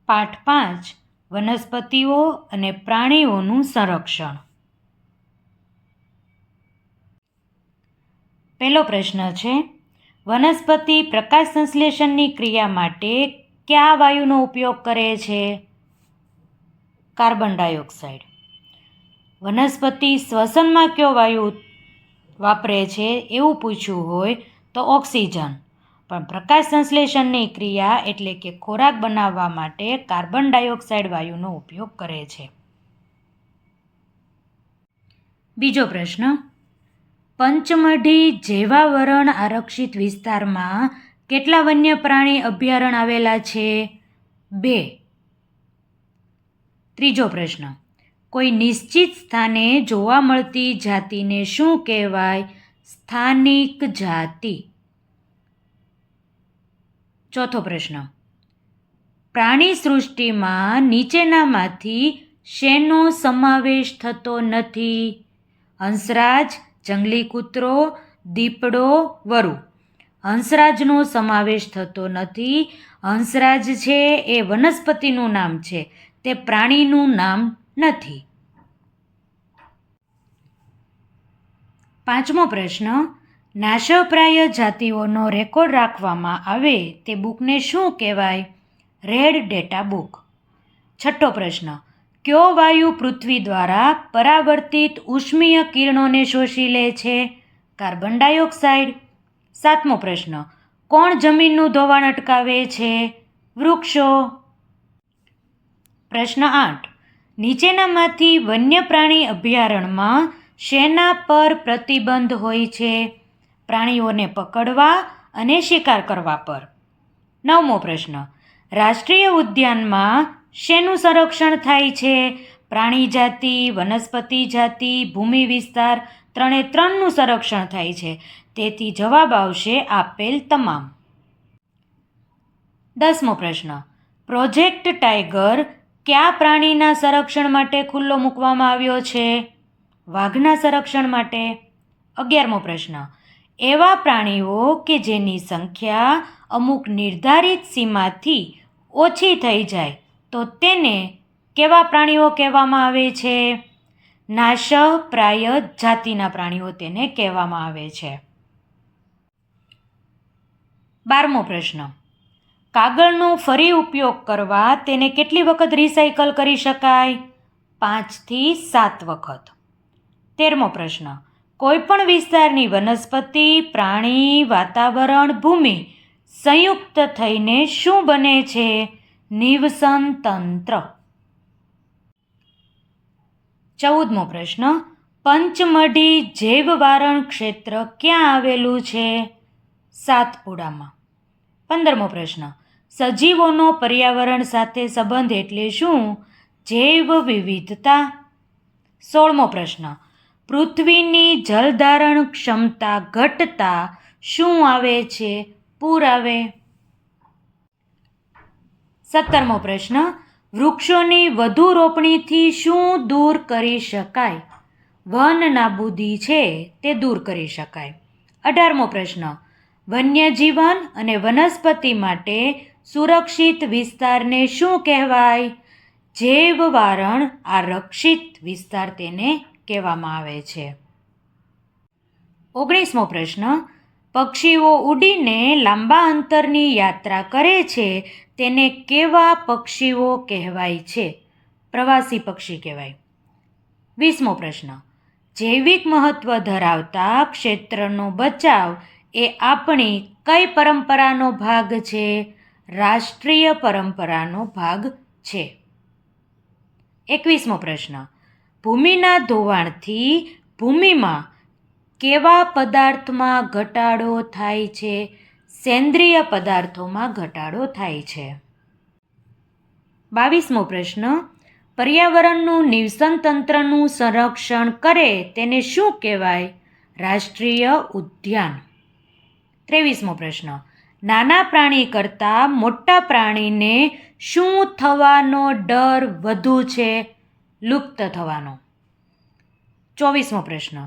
પાઠ 5 વનસ્પતિઓ અને પ્રાણીઓનું સંરક્ષણ. પહેલો પ્રશ્ન છે, વનસ્પતિ પ્રકાશ સંશ્લેષણની ક્રિયા માટે કયા વાયુનો ઉપયોગ કરે છે? Carbon dioxide. વનસ્પતિ શ્વસનમાં કયો વાયુ વાપરે છે એવું પૂછ્યું હોય તો ઓક્સિજન, પણ પ્રકાશ સંશ્લેષણની ક્રિયા એટલે કે ખોરાક બનાવવા માટે કાર્બન ડાયોક્સાઇડ વાયુનો ઉપયોગ કરે છે. બીજો પ્રશ્ન, પંચમઢી જૈવાવરણ આરક્ષિત વિસ્તારમાં કેટલા વન્ય પ્રાણી અભયારણ્ય આવેલા છે? 2. ત્રીજો પ્રશ્ન, કોઈ નિશ્ચિત સ્થાને જોવા મળતી જાતિને શું કહેવાય? સ્થાનિક જાતિ. ચોથો પ્રશ્ન, પ્રાણી સૃષ્ટિમાં નીચેનામાંથી શેનો સમાવેશ થતો નથી? હંસરાજ, જંગલી કૂતરો, દીપડો, વરુ. હંસરાજનો સમાવેશ થતો નથી. હંસરાજ છે એ વનસ્પતિનું નામ છે, તે પ્રાણીનું નામ નથી. પાંચમો પ્રશ્ન, નાશપ્રાય જાતિઓનો રેકોર્ડ રાખવામાં આવે તે બુકને શું કહેવાય? Red data book. છઠ્ઠો પ્રશ્ન, કયો વાયુ પૃથ્વી દ્વારા પરાવર્તિત ઉષ્મીય કિરણોને શોષી લે છે? Carbon dioxide. સાતમો પ્રશ્ન, કોણ જમીનનું ધોવાણ અટકાવે છે? વૃક્ષો. પ્રશ્ન 8, નીચેનામાંથી વન્ય પ્રાણી અભયારણ્યમાં શેના પર પ્રતિબંધ હોય છે? પ્રાણીઓને પકડવા અને શિકાર કરવા પર. નવમો પ્રશ્ન, રાષ્ટ્રીય ઉદ્યાનમાં શેનું સંરક્ષણ થાય છે? પ્રાણી જાતિ, વનસ્પતિ જાતિ, ભૂમિ વિસ્તાર, ત્રણે ત્રણનું સંરક્ષણ થાય છે. તેથી જવાબ આવશે આપેલ તમામ. 10મો પ્રશ્ન, પ્રોજેક્ટ ટાઈગર કયા પ્રાણીના સંરક્ષણ માટે ખુલ્લો મૂકવામાં આવ્યો છે? વાઘના સંરક્ષણ માટે. 11મો પ્રશ્ન, એવા પ્રાણીઓ કે જેની સંખ્યા અમુક નિર્ધારિત સીમાથી ઓછી થઈ જાય તો તેને કેવા પ્રાણીઓ કહેવામાં આવે છે? નાશપ્રાય જાતિના પ્રાણીઓ તેને કહેવામાં આવે છે. 12મો પ્રશ્ન, કાગળનો ફરી ઉપયોગ કરવા તેને કેટલી વખત રિસાયકલ કરી શકાય? 5 થી 7 વખત. 13મો પ્રશ્ન, કોઈપણ વિસ્તારની વનસ્પતિ, પ્રાણી, વાતાવરણ, ભૂમિ સંયુક્ત થઈને શું બને છે? નિવસન તંત્ર. 14મો પ્રશ્ન, પંચમઢી જૈવવારણ ક્ષેત્ર ક્યાં આવેલું છે? સાતપુડામાં. 15મો પ્રશ્ન, સજીવોનો પર્યાવરણ સાથે સંબંધ એટલે શું? જૈવ વિવિધતા. 16મો પ્રશ્ન, પૃથ્વીની જલધારણ ક્ષમતા ઘટતા શું આવે છે? પૂર આવે. 17મો પ્રશ્ન, વૃક્ષોની વધુ રોપણીથી શું દૂર કરી શકાય? વન નાબૂદી છે તે દૂર કરી શકાય. 18મો પ્રશ્ન, વન્યજીવન અને વનસ્પતિ માટે સુરક્ષિત વિસ્તારને શું કહેવાય? જૈવવારણ આરક્ષિત વિસ્તાર તેને કહેવામાં આવે છે. 19મો પ્રશ્ન, પક્ષીઓ ઉડીને લાંબા અંતરની યાત્રા કરે છે તેને કેવા પક્ષીઓ કહેવાય છે? પ્રવાસી પક્ષી કહેવાય. 20મો પ્રશ્ન, જૈવિક મહત્વ ધરાવતા ક્ષેત્રનો બચાવ એ આપણી કઈ પરંપરાનો ભાગ છે? રાષ્ટ્રીય પરંપરાનો ભાગ છે. 21મો પ્રશ્ન, ભૂમિના ધોવાણથી ભૂમિમાં કેવા પદાર્થમાં ઘટાડો થાય છે? સેન્દ્રિય પદાર્થોમાં ઘટાડો થાય છે. 22મો પ્રશ્ન, પર્યાવરણનું નિવસન તંત્રનું સંરક્ષણ કરે તેને શું કહેવાય? રાષ્ટ્રીય ઉદ્યાન. 23મો પ્રશ્ન, નાના પ્રાણી કરતાં મોટા પ્રાણીને શું થવાનો ડર વધુ છે? લુપ્ત થવાનો. 24મો પ્રશ્ન,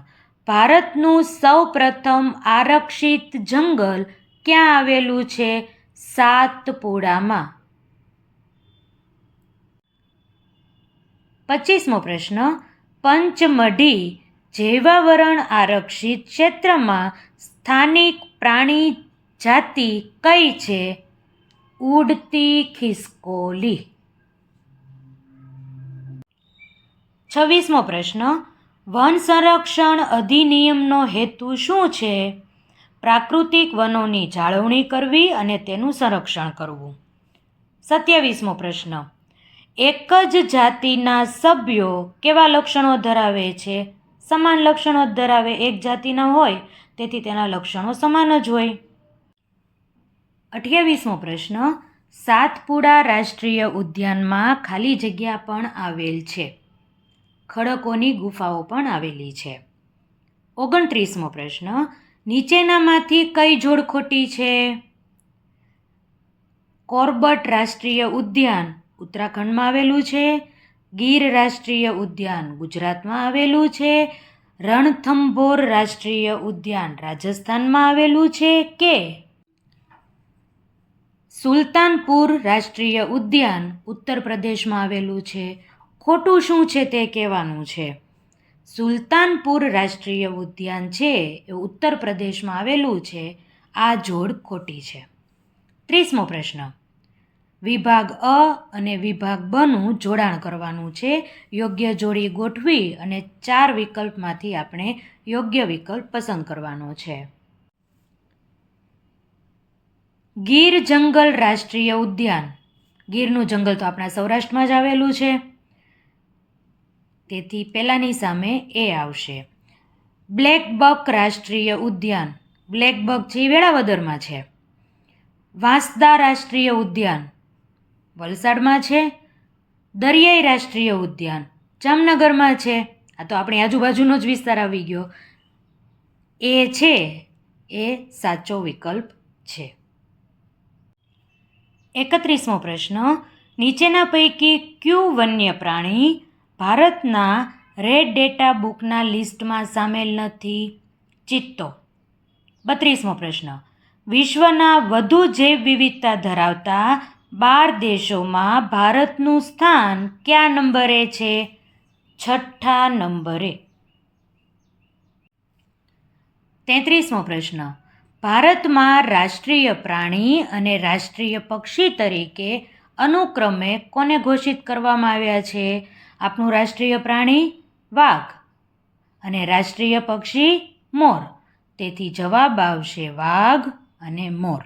ભારતનું સૌપ્રથમ આરક્ષિત જંગલ, ક્યાં આવેલું છે? સાતપુડામાં. 25મો પ્રશ્ન, પંચમઢી જૈવાવરણ આરક્ષિત ક્ષેત્રમાં સ્થાનિક પ્રાણી જાતિ કઈ છે? ઉડતી ખિસકોલી. 26મો પ્રશ્ન, વન સંરક્ષણ અધિનિયમનો હેતુ શું છે? પ્રાકૃતિક વનોની જાળવણી કરવી અને તેનું સંરક્ષણ કરવું. 27મો પ્રશ્ન, એક જ જાતિના સભ્યો કેવા લક્ષણો ધરાવે છે? સમાન લક્ષણો જ ધરાવે. એક જાતિના હોય તેથી તેના લક્ષણો સમાન જ હોય. 28મો પ્રશ્ન, સાતપુડા રાષ્ટ્રીય ઉદ્યાનમાં ખાલી જગ્યા પણ આવેલ છે. ખડકોની ગુફાઓ પણ આવેલી છે. 29મો પ્રશ્ન, નીચેનામાંથી કઈ જોડ ખોટી છે? કોર્બેટ રાષ્ટ્રીય ઉદ્યાન ઉત્તરાખંડમાં આવેલું છે. ગીર રાષ્ટ્રીય ઉદ્યાન ગુજરાતમાં આવેલું છે. રણથંભોર રાષ્ટ્રીય ઉદ્યાન રાજસ્થાનમાં આવેલું છે કે સુલતાનપુર રાષ્ટ્રીય ઉદ્યાન ઉત્તર પ્રદેશમાં આવેલું છે? ખોટું શું છે તે કહેવાનું છે. સુલતાનપુર રાષ્ટ્રીય ઉદ્યાન છે એ ઉત્તર પ્રદેશમાં આવેલું છે. આ જોડ ખોટી છે. 30મો પ્રશ્ન, વિભાગ અ અને વિભાગ બનું જોડાણ કરવાનું છે. યોગ્ય જોડી ગોઠવી અને 4 વિકલ્પમાંથી આપણે યોગ્ય વિકલ્પ પસંદ કરવાનો છે. ગીર જંગલ રાષ્ટ્રીય ઉદ્યાન. ગીરનું જંગલ તો આપણા સૌરાષ્ટ્રમાં જ આવેલું છે, તેથી પહેલાની સામે એ આવશે. બ્લેકબક રાષ્ટ્રીય ઉદ્યાન. બ્લેકબક છે એ વેળાવદરમાં છે. વાંસદા રાષ્ટ્રીય ઉદ્યાન વલસાડમાં છે. દરિયાઈ રાષ્ટ્રીય ઉદ્યાન જામનગરમાં છે. આ તો આપણી આજુબાજુનો જ વિસ્તાર આવી ગયો. એ છે એ સાચો વિકલ્પ છે. 31મો પ્રશ્ન, નીચેના પૈકી કયું વન્ય પ્રાણી ભારતના રેડ ડેટા બુકના લિસ્ટમાં સામેલ નથી? ચિત્તો. 32મો પ્રશ્ન, વિશ્વના વધુ જૈવ વિવિધતા ધરાવતા 12 દેશોમાં ભારતનું સ્થાન કયા નંબરે છે? 6ઠ્ઠા નંબરે. 33મો પ્રશ્ન, ભારતમાં રાષ્ટ્રીય પ્રાણી અને રાષ્ટ્રીય પક્ષી તરીકે અનુક્રમે કોને ઘોષિત કરવામાં આવ્યા છે? આપણું રાષ્ટ્રીય પ્રાણી વાઘ અને રાષ્ટ્રીય પક્ષી મોર. તેથી જવાબ આવશે વાઘ અને મોર.